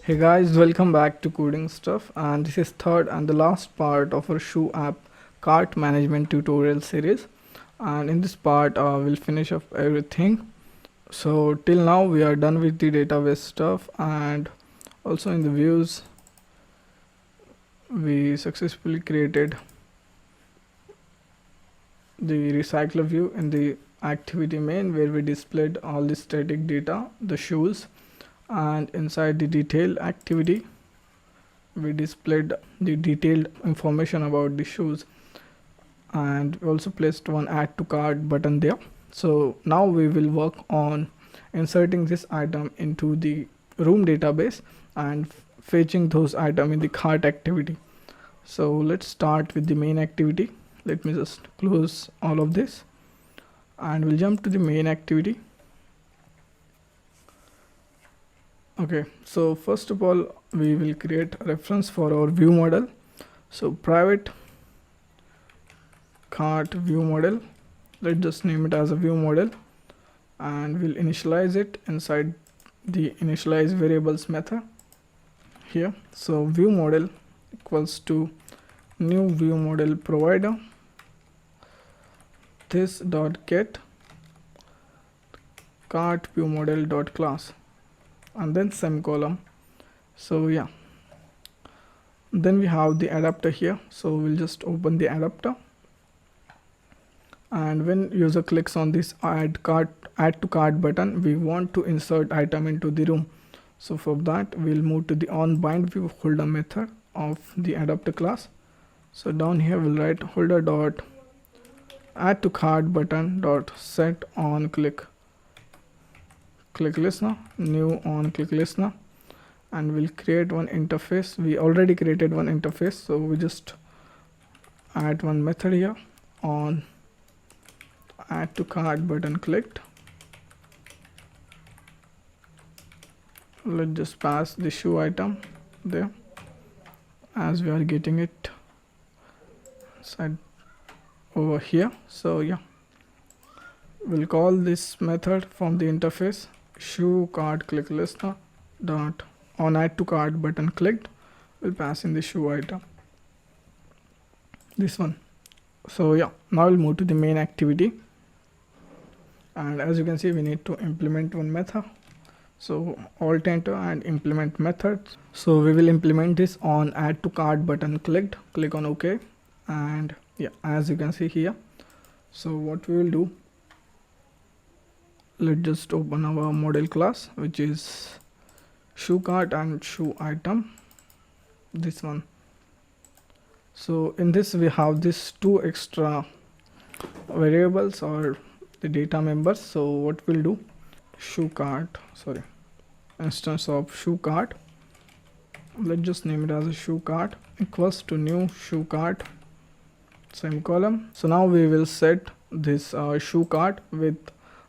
Hey guys, welcome back to Coding Stuff, and this is third and the last part of our shoe app cart management tutorial series. And in this part we'll finish up everything. So till now we are done with the database stuff, and also in the views we successfully created the recycler view in the activity main, where we displayed all the static data, the shoes, and inside the detail activity we displayed the detailed information about the shoes, and we also placed one add to cart button there. So now we will work on inserting this item into the room database and fetching those items in the cart activity. So let's start with the main activity. Let me just close all of this and we'll jump to the main activity. Okay, so first of all we will create a reference for our view model. So private cart view model, let's just name it as a view model, and we'll initialize it inside the initialize variables method here. So view model equals to new view model provider this dot get cart view model dot class, and then semicolon. So yeah, then we have the adapter here, so we'll just open the adapter, and when user clicks on this add to cart button, we want to insert item into the room. So for that we'll move to the onBind view holder method of the adapter class. So down here we'll write holder dot add to cart button dot set on click listener, new on click listener, and we'll create one interface. We already created one interface, so we just add one method here on add to cart button clicked. Let's just pass the shoe item there as we are getting it inside over here. So yeah, we'll call this method from the interface shoe cart click listener dot on add to cart button clicked. We'll pass in the shoe item, this one. So yeah, now we'll move to the main activity, and as you can see we need to implement one method. So alt enter and implement methods. So we will implement this on add to cart button clicked. Click on OK, and yeah, as you can see here. So what we will do, let's just open our model class, which is shoe cart and shoe item, this one. So in this we have these two extra variables or the data members. So what we'll do, instance of shoe cart, let's just name it as a shoe cart equals to new shoe cart semicolon. So now we will set this shoe cart with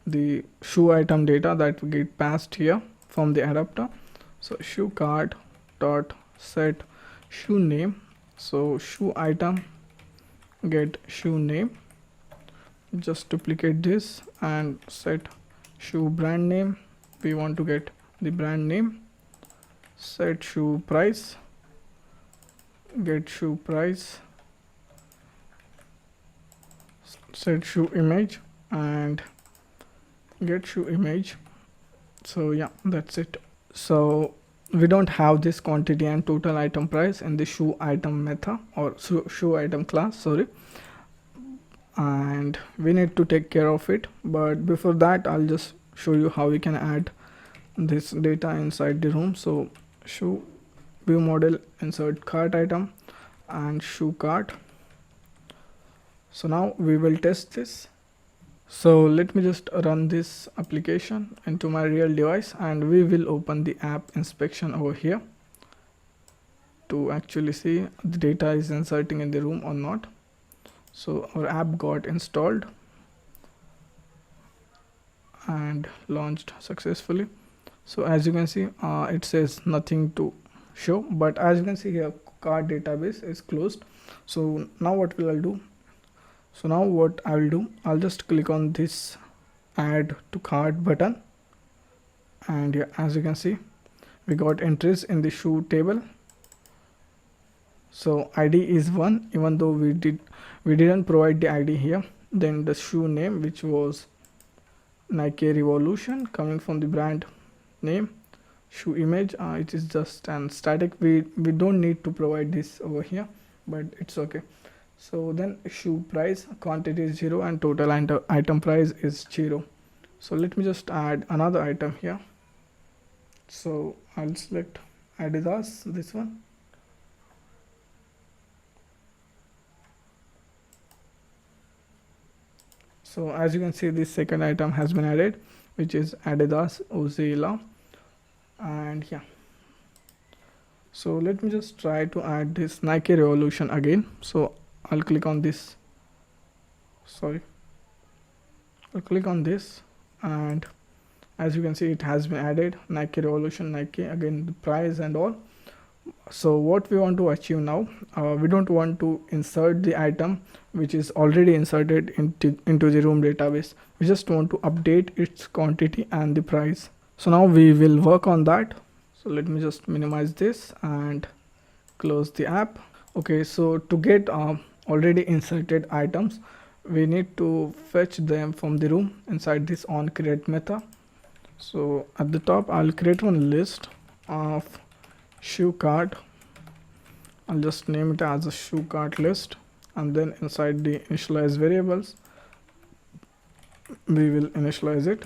the shoe item data that we get passed here from the adapter. So shoe cart dot set shoe name, so shoe item get shoe name. Just duplicate this and set shoe brand name, we want to get the brand name. Set shoe price, get shoe price. Set shoe image and get shoe image. So yeah, that's it. So we don't have this quantity and total item price in the shoe item method or shoe item class, sorry, and we need to take care of it. But before that I'll just show you how we can add this data inside the room. So shoe view model, insert cart item and shoe cart. So now we will test this. So let me just run this application into my real device, and we will open the app inspection over here to actually see the data is inserting in the room or not. So our app got installed and launched successfully. So as you can see it says nothing to show, but as you can see here cart database is closed. So now what will I do? So now what I will do, I'll just click on this add to cart button, and yeah, as you can see we got entries in the shoe table. So ID is 1, even though we didn't provide the ID here. Then the shoe name, which was Nike Revolution, coming from the brand name. Shoe image, it is just an static, we don't need to provide this over here, but it's okay. So then shoe price, quantity is 0 and total item price is 0. So let me just add another item here. So I'll select Adidas, this one. So as you can see, this second item has been added, which is Adidas Ozilla. And yeah, so let me just try to add this Nike Revolution again. So I'll click on this, I'll click on this, and as you can see, it has been added, Nike Revolution, Nike, again the price and all. So what we want to achieve now, we don't want to insert the item which is already inserted into the room database. We just want to update its quantity and the price. So now we will work on that. So let me just minimize this and close the app. Okay, so to get already inserted items, we need to fetch them from the room inside this onCreate method. So at the top, I'll create one list of shoe cart. I'll just name it as a shoe cart list, and then inside the initialize variables, we will initialize it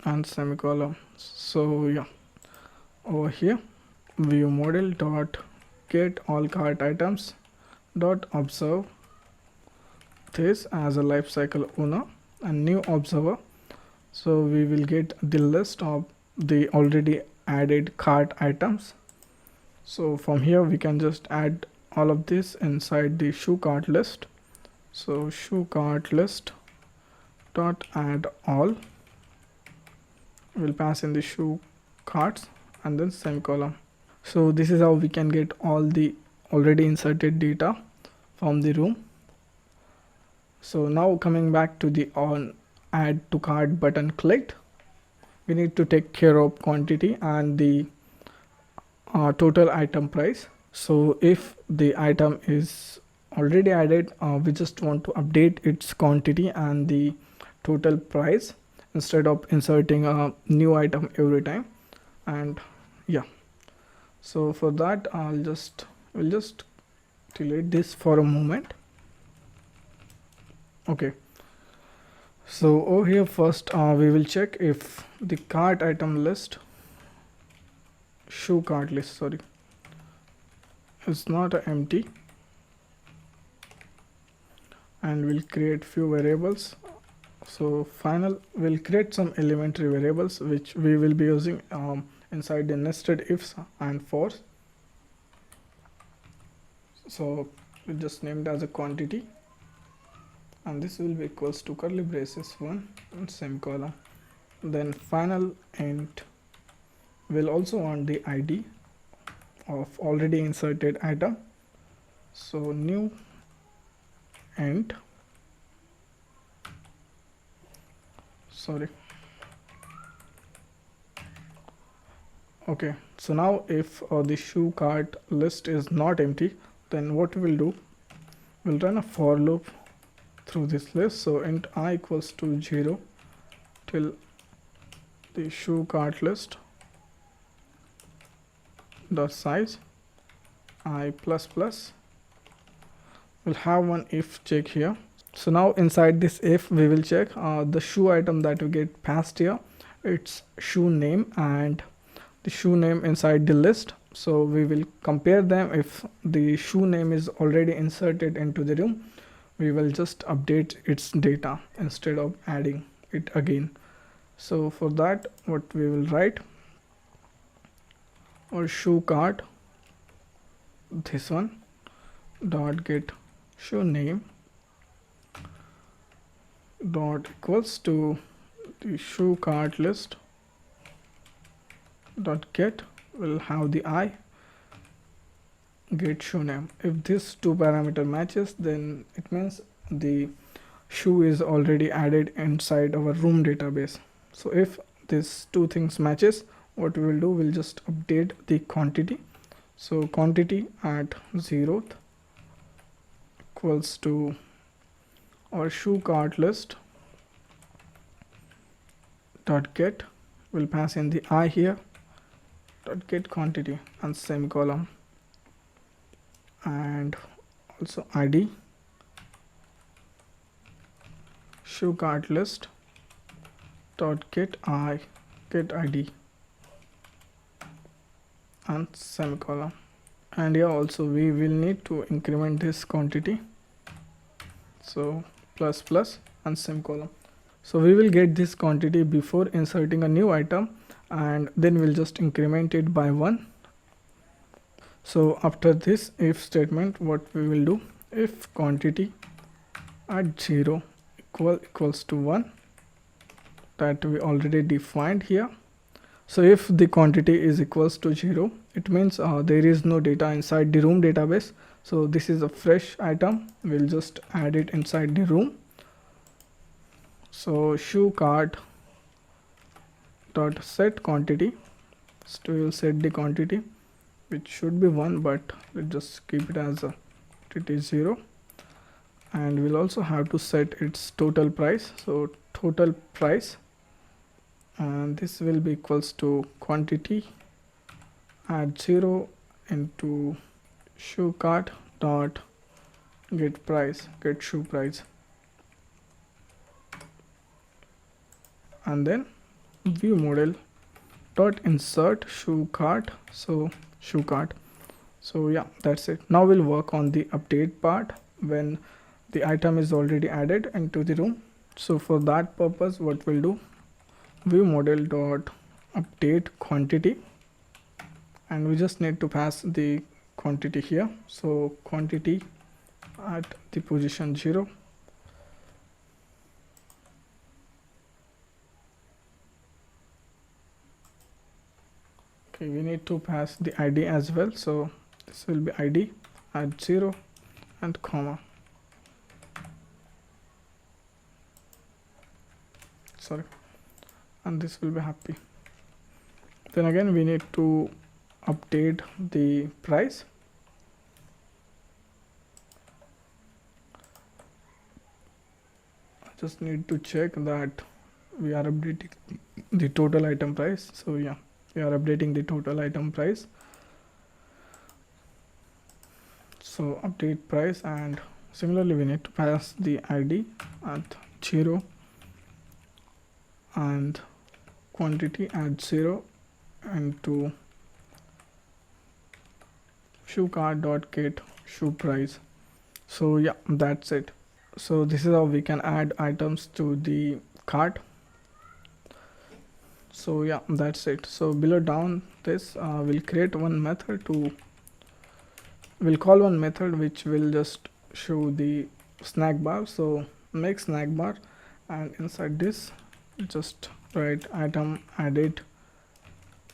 and semicolon. So yeah, over here, view model dot get all cart items dot observe this as a lifecycle owner and new observer. So we will get the list of the already added cart items. So from here we can just add all of this inside the shoe cart list. So shoe cart list dot add all, will pass in the shoe carts and then semicolon. So this is how we can get all the already inserted data from the room. So now coming back to the on add to cart button clicked, we need to take care of quantity and the total item price. So if the item is already added, we just want to update its quantity and the total price instead of inserting a new item every time. And yeah, so for that we'll just delete this for a moment. Okay, so over here first we will check if the cart item list, shoe cart list, sorry, is not empty, and we'll create few variables. So final, we'll create some elementary variables which we will be using inside the nested ifs and fors. So we just named as a quantity, and this will be equals to curly braces 1 and semicolon. Then final int will also want the ID of already inserted item. So new int, sorry. Okay, so now if the shoe cart list is not empty, then what we'll do, we'll run a for loop through this list. So int I equals to 0 till the shoe cart list dot size I plus plus. We'll have one if check here. So now inside this if, we will check the shoe item that we get passed here, its shoe name and the shoe name inside the list. So we will compare them. If the shoe name is already inserted into the room, we will just update its data instead of adding it again. So for that, what we will write, or shoe cart, this one, dot get shoe name dot equals to the shoe cart list dot get, will have the I get shoe name. If this two parameter matches, then it means the shoe is already added inside our room database. So if these two things matches, what we will do, we'll just update the quantity. So quantity at 0th equals to our shoe cart list dot get, we'll pass in the I here, dot get quantity and semicolon, and also id shoe cart list dot get id and semicolon. And yeah, also we will need to increment this quantity, so plus plus and semicolon. So we will get this quantity before inserting a new item, and then we'll just increment it by 1. So after this if statement, what we will do, if quantity at 0 equals to 1, that we already defined here. So if the quantity is equals to 0, it means there is no data inside the room database. So this is a fresh item, we'll just add it inside the room. So shoe cart dot set quantity, so we will set the quantity, which should be 1, but let's just keep it as it is 0. And we'll also have to set its total price, so total price, and this will be equals to quantity at 0 into shoe cart dot get price, get shoe price, and then view model dot insert shoe cart, so shoe cart. So yeah, that's it. Now we'll work on the update part when the item is already added into the room. So for that purpose, what we'll do, view model dot update quantity, and we just need to pass the quantity here. So quantity at the position 0, okay, we need to pass the id as well, so this will be id at 0 and comma, sorry, and this will be happy. Then again we need to update the price. I just need to check that we are updating the total item price. So yeah, we are updating the total item price. So update price, and similarly we need to pass the id at 0 and quantity at 0 into shoe cart dot get shoe price. So yeah, that's it. So this is how we can add items to the cart. So yeah, that's it. So below down this we'll create one method to, we'll call one method which will just show the snack bar. So make snack bar, and inside this just write item added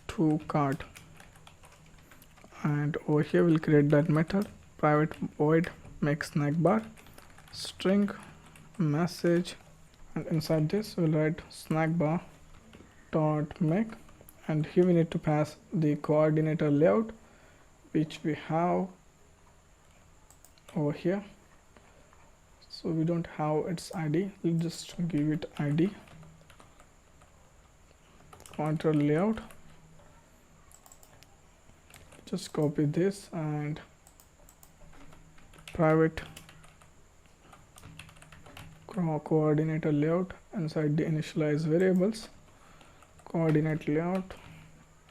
to cart, and over here we'll create that method, private void make snack bar string message, and inside this we'll write snack bar dot make, and here we need to pass the coordinator layout which we have over here. So we don't have its id, we'll just give it id counter layout. Just copy this and private coordinator layout inside the initialize variables, coordinate layout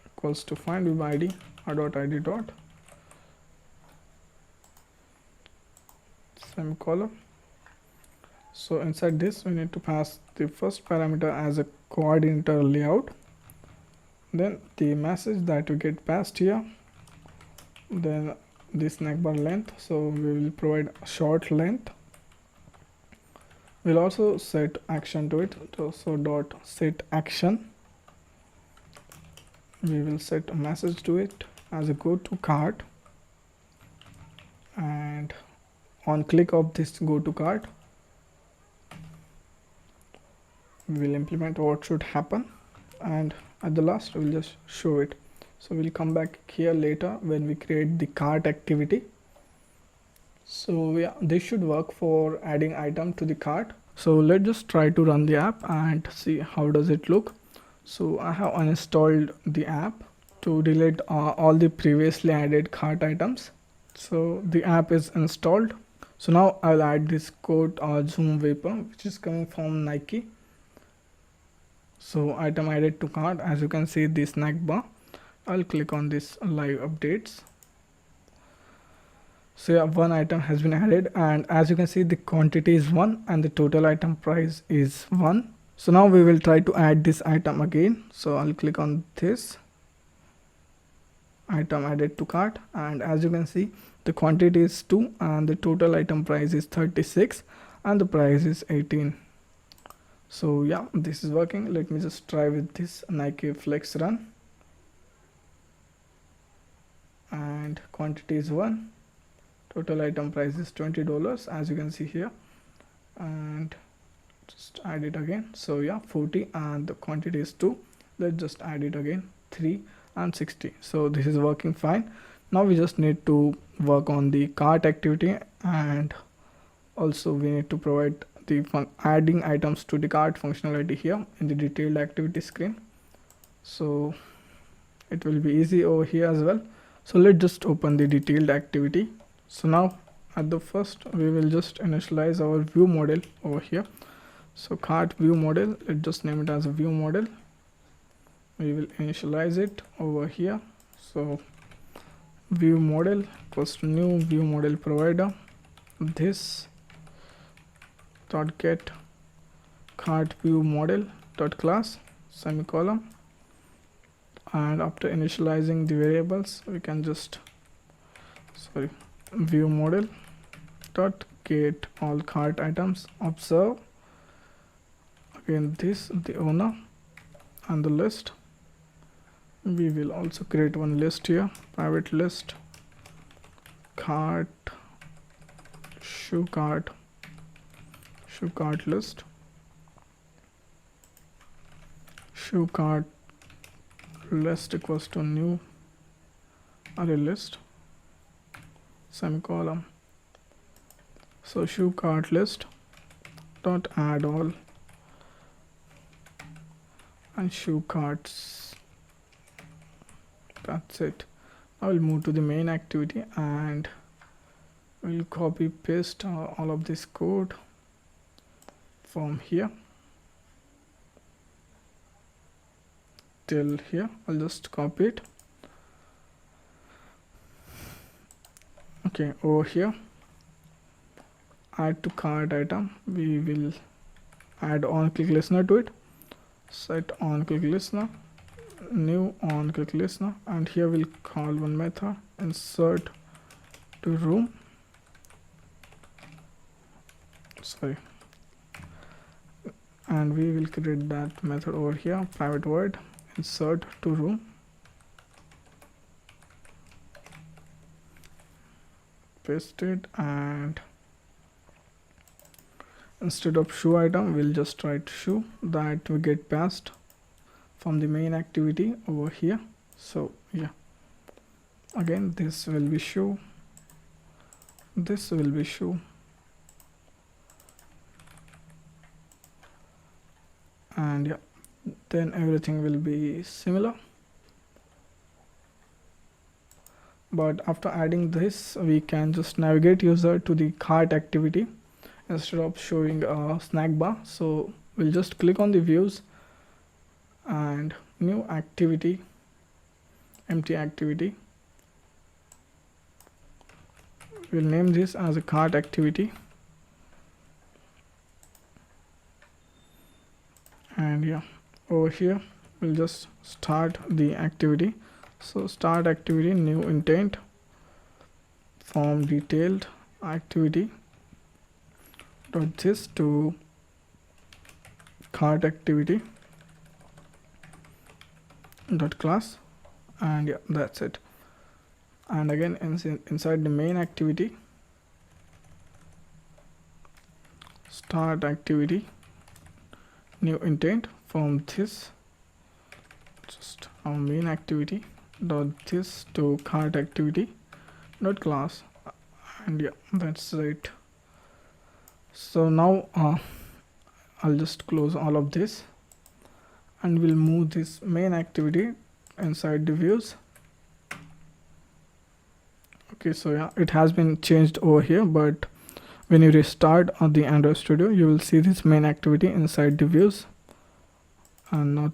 equals to find with id dot id dot semicolon. So inside this we need to pass the first parameter as a coordinator layout, then the message that we get passed here, then this snack bar length, so we will provide a short length. We'll also set action to it, so dot set action, we will set a message to it as a go to cart, and on click of this go to cart we will implement what should happen. and at the last we'll just show it. So we'll come back here later when we create the cart activity. So yeah, this should work for adding item to the cart. So let's just try to run the app and see how does it look. So I have uninstalled the app to delete all the previously added cart items. So the app is installed. So now I'll add this coat zoom vapor which is coming from Nike. So item added to cart, as you can see the snack bar. I'll click on this live updates. So yeah, one item has been added, and as you can see the quantity is 1 and the total item price is 1. So now we will try to add this item again. So I'll click on this item added to cart, and as you can see the quantity is 2 and the total item price is 36 and the price is 18. So yeah, this is working. Let me just try with this Nike Flex run, and quantity is 1, total item price is $20 as you can see here, and just add it again. So yeah, 40 and the quantity is 2. Let's just add it again, 3 and 60. So this is working fine. Now we just need to work on the cart activity, and also we need to provide the adding items to the cart functionality here in the detailed activity screen. So it will be easy over here as well. So let's just open the detailed activity. So now at the first we will just initialize our view model over here. So cart view model, let's just name it as a view model. We will initialize it over here. So view model equals to new view model provider, this dot get cart view model dot class semicolon, and after initializing the variables we can just view model dot get all cart items, observe again this the owner and the list. We will also create one list here, private list cart shoe cart list, shoe cart list equals to new array list semicolon. So shoe cart list dot add all and shoe carts. That's it. I will move to the main activity and we'll copy paste all of this code from here till here. I'll just copy it. Okay, over here add to cart item, we will add on click listener to it. Set on click listener, new on click listener, and here we'll call one method insert to room. And we will create that method over here, private void insert to room. Paste it, and instead of shoe item we'll just write shoe, that we get passed from the main activity over here. So yeah, again this will be shoe, this will be shoe, and yeah, then everything will be similar. But after adding this we can just navigate user to the cart activity instead of showing a snack bar. So we'll just click on the views and new activity, empty activity. We'll name this as a cart activity, and yeah, over here we'll just start the activity. So start activity, new intent from detailed activity dot this to cart activity dot class, and yeah, that's it. And again inside the main activity, start activity, new intent from this just our main activity dot this to cart activity dot class, and yeah, that's it. So now I'll just close all of this and we'll move this main activity inside the views. Okay, so yeah, it has been changed over here, but when you restart on the Android Studio, you will see this main activity inside the views and not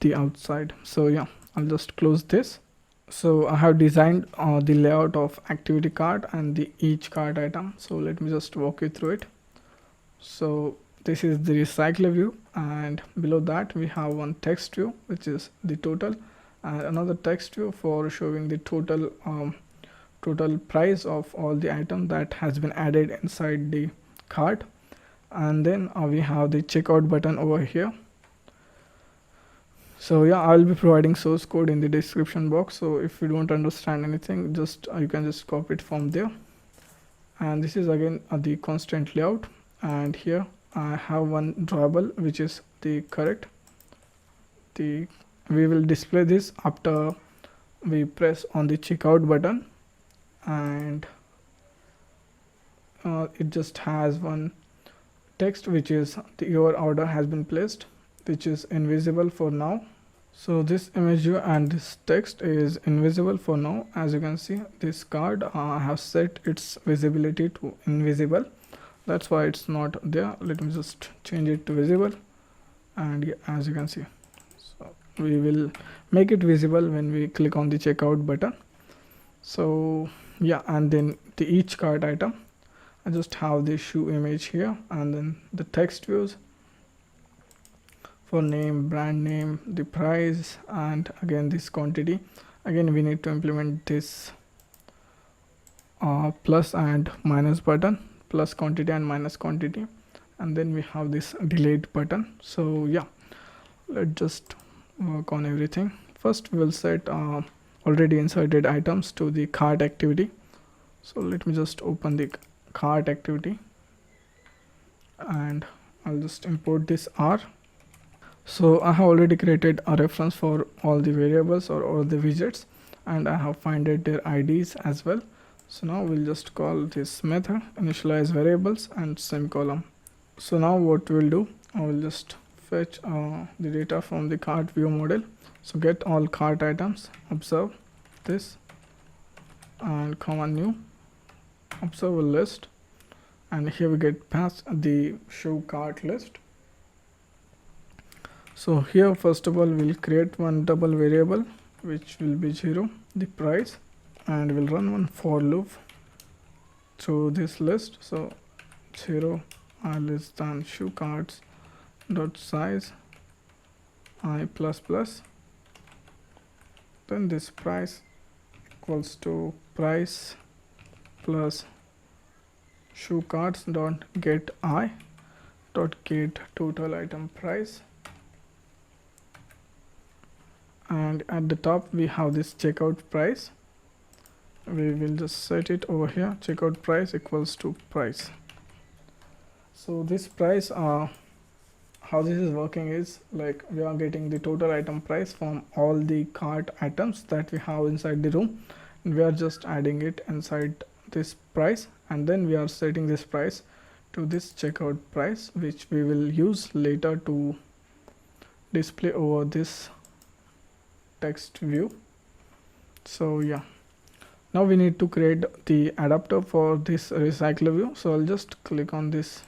the outside. So yeah, I'll just close this. So I have designed the layout of activity card and the each card item. So let me just walk you through it. So this is the recycler view, and below that we have one text view which is the total, and another text view for showing the total total price of all the item that has been added inside the cart. And then we have the checkout button over here. So yeah, I'll be providing source code in the description box, so if you don't understand anything, just you can just copy it from there. And this is again the constant layout, and here I have one drawable which is the correct. We will display this after we press on the checkout button, and it just has one text which is your order has been placed, which is invisible for now. So this image view and this text is invisible for now. As you can see, this card I have set its visibility to invisible, that's why it's not there. Let me just change it to visible, and yeah, as you can see, so we will make it visible when we click on the checkout button. So yeah, and then the each cart item, I just have the shoe image here, and then the text views for name, brand name, the price, and again this quantity. Again we need to implement this plus and minus button, plus quantity and minus quantity, and then we have this delete button. So yeah, let's just work on everything. First we will set already inserted items to the cart activity. So let me just open the cart activity, and I'll just import this R. So I have already created a reference for all the variables or all the widgets, and I have finded their IDs as well. So now we'll just call this method initialize variables and semicolon. So now what we'll do, I will just fetch the data from the cart view model. So get all cart items, observe this, and comma new, observe a list, and here we get past the show cart list. So here first of all we'll create one double variable which will be 0, the price, and we'll run one for loop through this list. So 0 I less than shoe carts dot size I plus plus, then this price equals to price plus shoe carts dot get I dot get total item price, and at the top we have this checkout price. We will just set it over here, checkout price equals to price. So this price, how this is working is like we are getting the total item price from all the cart items that we have inside the room, and we are just adding it inside this price, and then we are setting this price to this checkout price, which we will use later to display over this text view. So yeah, now we need to create the adapter for this recycler view. So I'll just click on this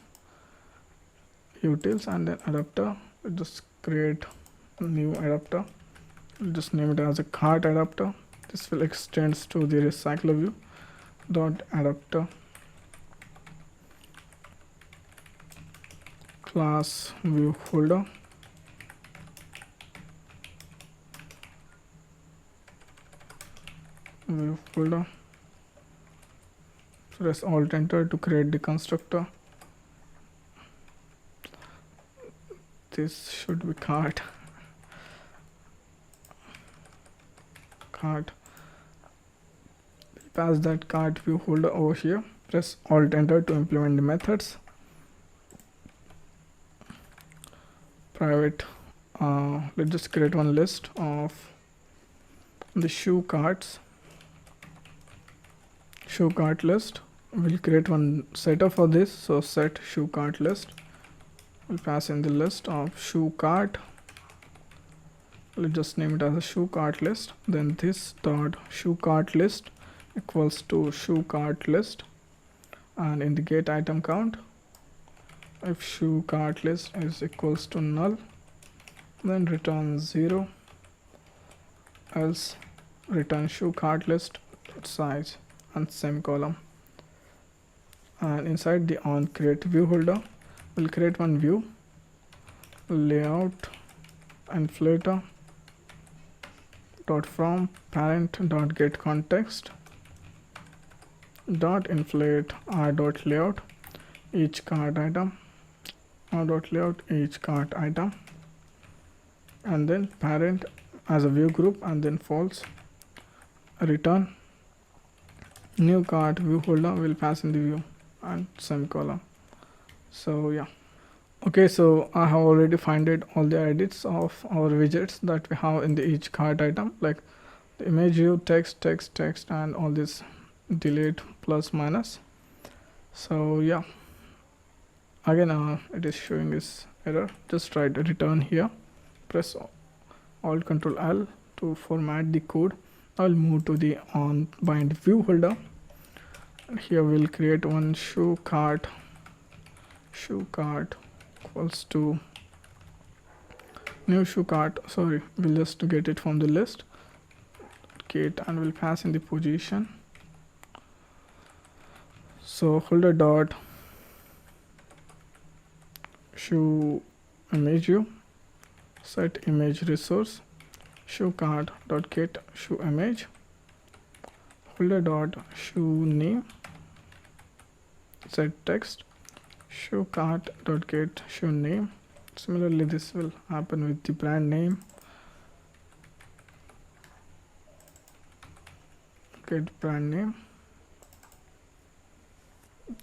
utils and then adapter. We'll just create a new adapter. We'll just name it as a cart adapter. This will extend to the recycler view dot adapter class view folder. View folder. Press Alt Enter to create the constructor. This should be cart. Pass that cart view folder over here. Press Alt Enter to implement the methods. Private let's just create one list of the shoe cart list. We'll create one setter for this, so set shoe cart list. We'll pass in the list of shoe cart. Let's just name it as a shoe cart list. Then this dot shoe cart list equals to shoe cart list, and in the get item count, if shoe cart list is equals to null, then return 0, else return shoe cart list size and semicolon. And inside the on create view holder, we'll create one view, layout inflator dot from parent dot get context dot inflate r dot layout each cart item, r dot layout each cart item, and then parent as a view group, and then false, return new cart view holder will pass in the view and semicolon. So yeah, okay, so I have already founded all the edits of our widgets that we have in the each cart item, like the image view, text, and all this delete plus minus. So yeah, again it is showing this error. Just try to return here, press alt control L to format the code. I'll move to the on bind view holder, and here we'll create one shoe cart equals to new shoe cart. Sorry, we'll just get it from the list, get, and we'll pass in the position. So holder dot shoe image view, set image resource, shoe cart dot get shoe image, holder dot shoe name, set text, shoe cart dot get shoe name. Similarly, this will happen with the brand name, get brand name,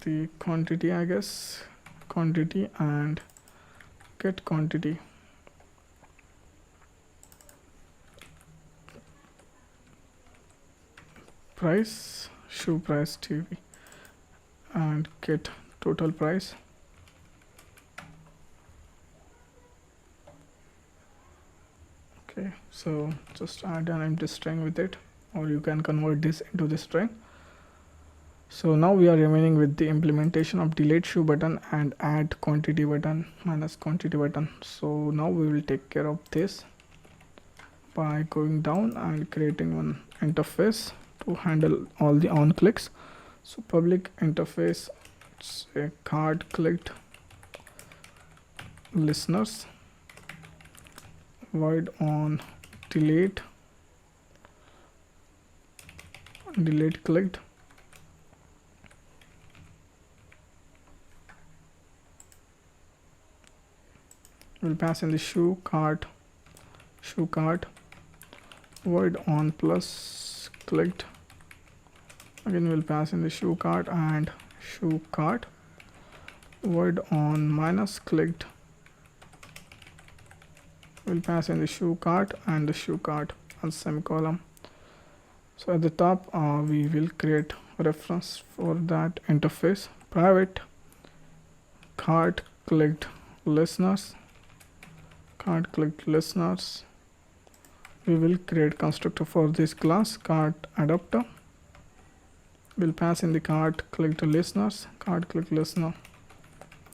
the quantity, I guess quantity, and get quantity, price, shoe price TV, and get total price. Okay, so just add an empty string with it, or you can convert this into the string. So now we are remaining with the implementation of delete shoe button and add quantity button minus quantity button. So now we will take care of this by going down and creating one interface to handle all the on clicks. So public interface, say card clicked listeners, void on delete clicked, we'll pass in the shoe cart void on plus clicked. Again we'll pass in the shoe cart and shoe cart, void on minus clicked. We'll pass in the shoe cart and the shoe cart and semicolon. So at the top we will create a reference for that interface, private cart clicked listeners. We will create constructor for this class, cart adapter. We'll pass in the cart clicked listeners,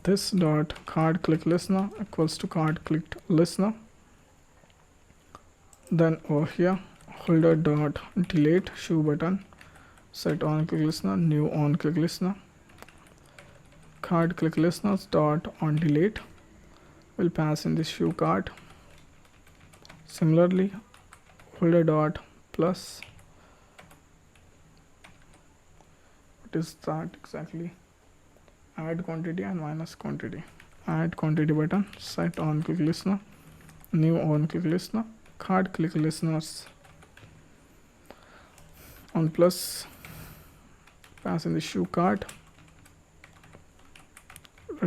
this dot cart clicked listener equals to cart clicked listener. Then over here holder dot delete shoe button, set on click listener, new on click listener, cart click listeners dot on delete. We'll pass in the shoe cart. Similarly, holder dot plus, what is that exactly, add quantity and minus quantity, add quantity button, set on click listener, new on click listener, cart click listeners on plus, pass in the shoe cart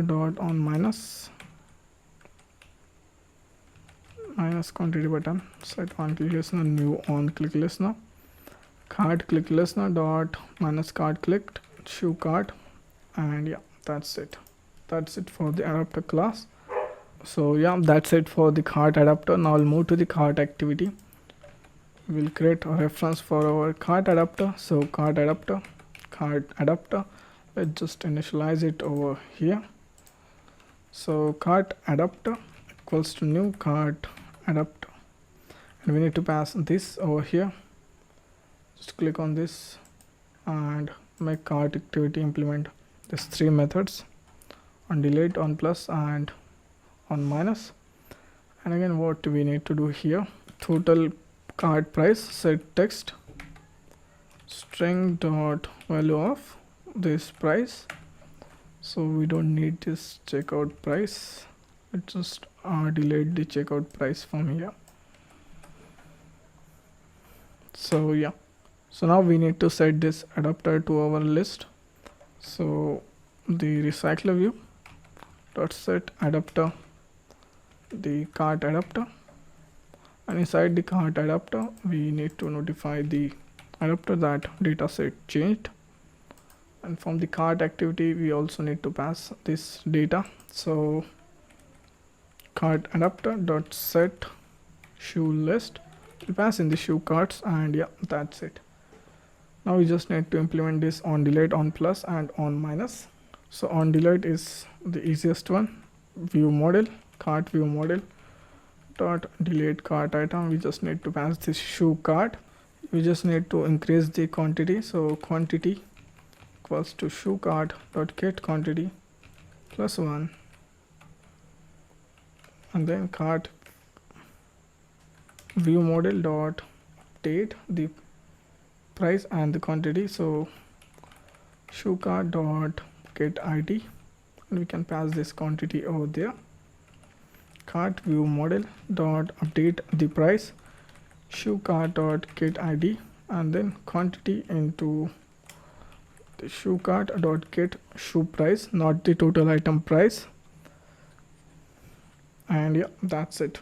dot on minus minus quantity button, set on click listener, new on click listener, cart click listener dot minus cart clicked shoe cart, and yeah, that's it. That's it for the adapter class. So yeah, that's it for the cart adapter. Now I'll move to the cart activity. We'll create a reference for our cart adapter. So cart adapter, let's just initialize it over here. So cart adapter equals to new cart adapter, and we need to pass this over here. Just click on this and make cart activity implement these three methods: on delete, on plus, and on minus. And again, what we need to do here, total cart price, set text string dot value of this price. So we don't need this checkout price. Let's just delete the checkout price from here. So yeah, so now we need to set this adapter to our list. So the recycler view dot set adapter, the cart adapter, and inside the cart adapter we need to notify the adapter that dataset changed. And from the cart activity we also need to pass this data. So cart adapter dot set shoe list, we pass in the shoe carts, and yeah, that's it. Now we just need to implement this on delete, on plus, and on minus. So on delete is the easiest one. View model, cart view model dot delete cart item, we just need to pass this shoe cart. We just need to increase the quantity. So quantity equals to shoe cart dot get quantity plus 1, and then cart view model dot update the price and the quantity. So shoe cart dot get id, and we can pass this quantity over there. Cart view model dot update the price, shoe cart dot get id, and then quantity into the shoe cart dot get shoe price, not the total item price. And yeah, that's it.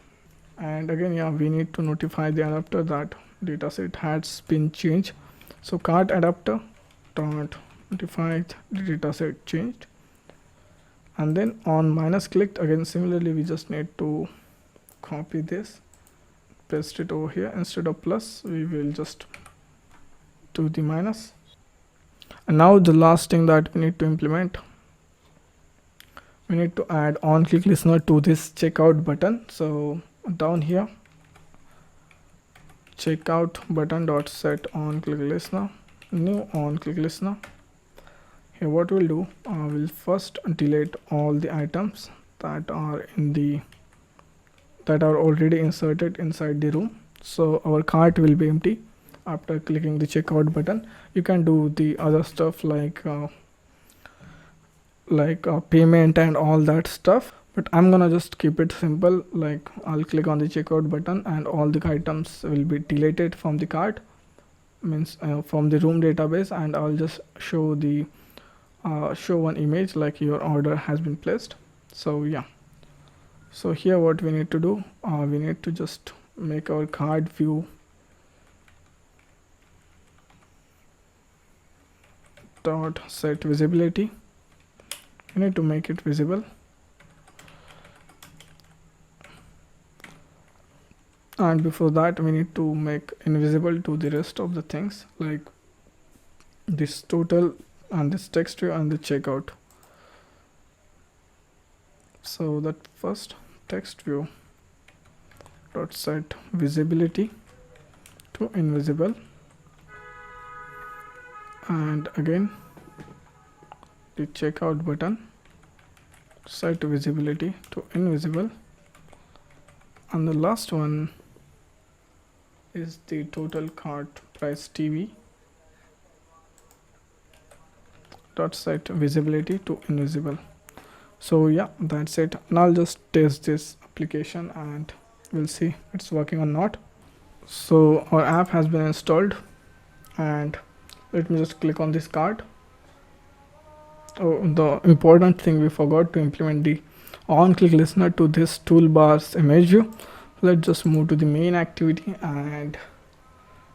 And again, yeah, we need to notify the adapter that dataset has been changed. So cart adapter dot notify the dataset changed, and then on minus clicked, again similarly we just need to copy this, paste it over here. Instead of plus, we will just do the minus. And now the last thing that we need to implement, we need to add on click listener to this checkout button. So down here, checkout button dot set on click listener, new on click listener. Here what we'll do, we'll first delete all the items that are already inserted inside the room. So our cart will be empty after clicking the checkout button. You can do the other stuff like payment and all that stuff, but I'm gonna just keep it simple. Like I'll click on the checkout button and all the items will be deleted from the cart, means from the room database, and I'll just show the show one image like your order has been placed. So yeah, so here what we need to do, we need to just make our cart view dot set visibility. We need to make it visible, and before that we need to make invisible to the rest of the things, like this total and this text view and the checkout. So that first text view dot set visibility to invisible, and again the checkout button set visibility to invisible, and the last one is the total cart price TV dot set visibility to invisible. So yeah, that's it. Now I'll just test this application and we'll see it's working or not. So our app has been installed, and let me just click on this cart. Oh, the important thing, we forgot to implement the on click listener to this toolbars image view. Let's just move to the main activity and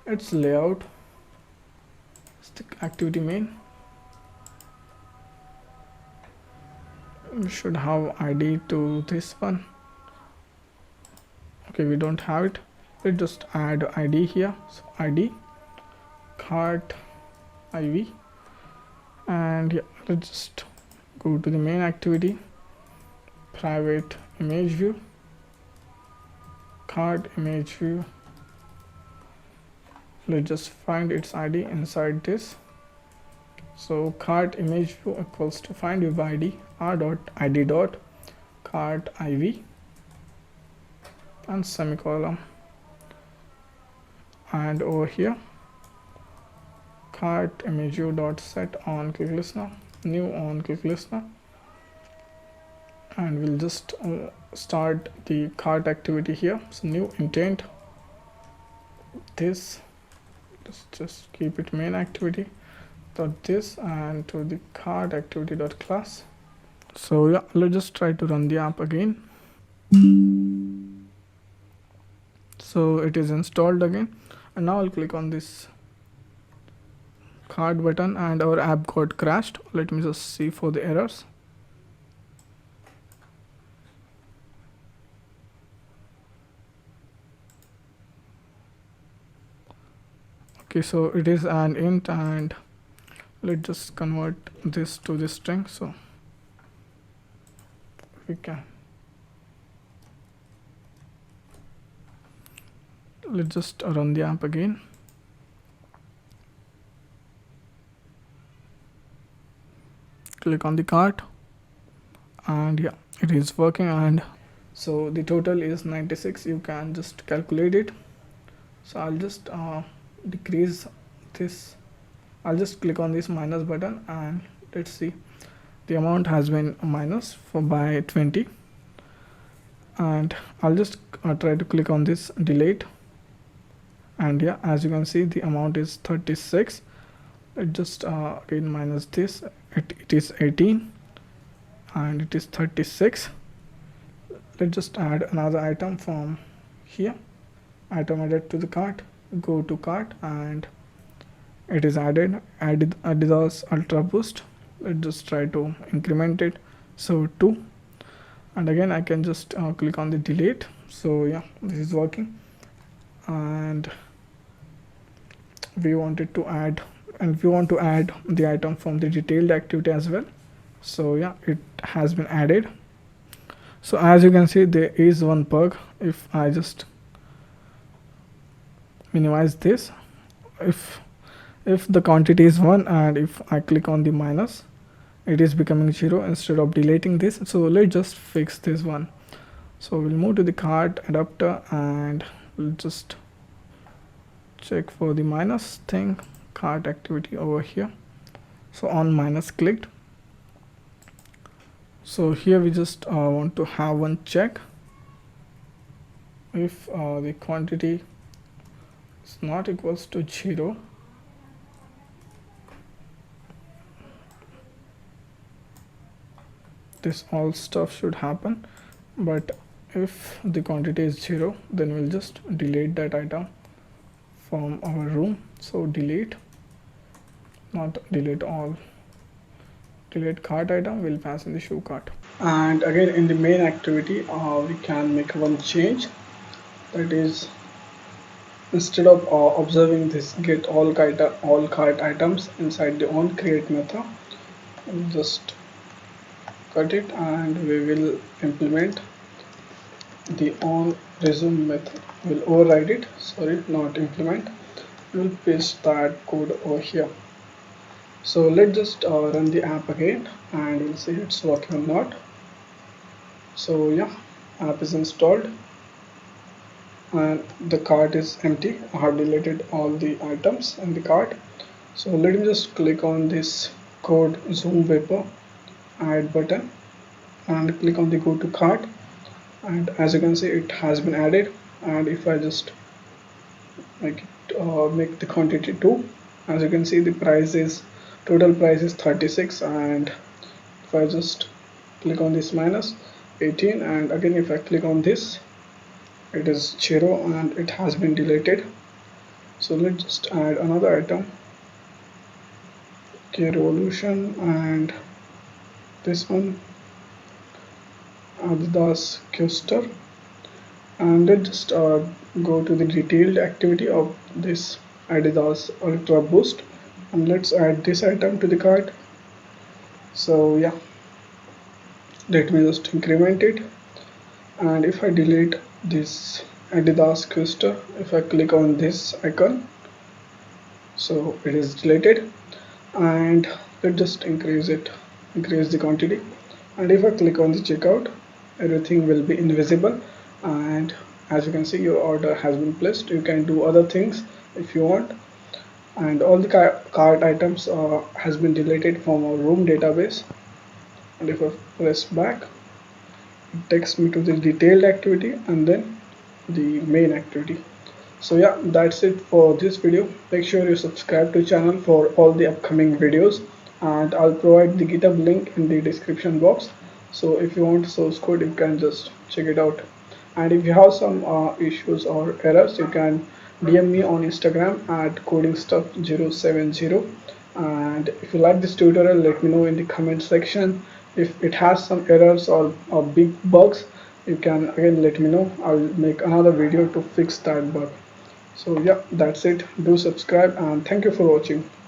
its layout. It's the activity main. We should have ID to this one. Okay, we don't have it. Let's just add ID here. So ID cart IV, and yeah, let's just go to the main activity, private image view, cart image view. Let's just find its ID inside this. So cart image view equals to find view ID r.id dot cart IV and semicolon, and over here cart image view dot set on click listener, new on click listener, and we'll just start the cart activity here. So new intent, this, let's just keep it main activity dot this, and to the cart activity dot class. So yeah, let's just try to run the app again. So it is installed again, and now I'll click on this cart button and our app got crashed. Let me just see for the errors. Okay, so it is an int, and let's just convert this to the string, so we can. Let's just run the app again. Click on the cart, and yeah, it is working, and so the total is 96. You can just calculate it. So I'll just decrease this. I'll just click on this minus button, and let's see, the amount has been minus by 20, and I'll just try to click on this delete, and yeah, as you can see the amount is 36. Let's just again minus this, it is 18 and it is 36. Let's just add another item from here, item added to the cart, go to cart, and it is added Adidas Ultra Boost. Let's just try to increment it, so 2, and again I can just click on the delete. So yeah, this is working, and we wanted to add, and we want to add the item from the detailed activity as well. So yeah, it has been added. So as you can see, there is one bug. If I just minimize this, if the quantity is 1 and if I click on the minus, it is becoming 0 instead of deleting this. So let's just fix this one. So we'll move to the cart adapter, and we'll just check for the minus thing, cart activity over here. So on minus clicked. So here we just want to have one check. If the quantity is not equals to 0, this all stuff should happen, but if the quantity is 0, then we'll just delete that item from our room. So delete, not delete all, delete cart item, will pass in the shoe cart. And again in the main activity we can make one change, that is, instead of observing this get all cart items inside the on create method, we'll just cut it, and we will implement the on resume method. We'll override it, sorry, not implement. We'll paste that code over here. So let's just run the app again, and we'll see it's working or not. So yeah, app is installed and the cart is empty. I have deleted all the items in the cart. So let me just click on this code zoom paper add button and click on the go to cart, and as you can see it has been added. And if I just make the quantity 2, as you can see the price is, total price is 36, and if I just click on this minus 18, and again if I click on this, it is 0 and it has been deleted. So let's just add another item, okay, revolution, and this one Adidas Coaster, and let's just go to the detailed activity of this Adidas Ultra Boost, and let's add this item to the cart. So yeah, let me just increment it, and if I delete this Adidas Coaster, if I click on this icon, so it is deleted. And let's just increase the quantity, and if I click on the checkout, everything will be invisible, and as you can see, your order has been placed. You can do other things if you want, and all the cart items has been deleted from our room database. And if I press back, it takes me to the detailed activity and then the main activity. So yeah, that's it for this video. Make sure you subscribe to channel for all the upcoming videos, and I'll provide the GitHub link in the description box. So if you want source code, you can just check it out. And if you have some issues or errors, you can DM me on Instagram at CodingStuff070. And if you like this tutorial, let me know in the comment section. If it has some errors or big bugs, you can again let me know. I'll make another video to fix that bug. So yeah, that's it. Do subscribe, and thank you for watching.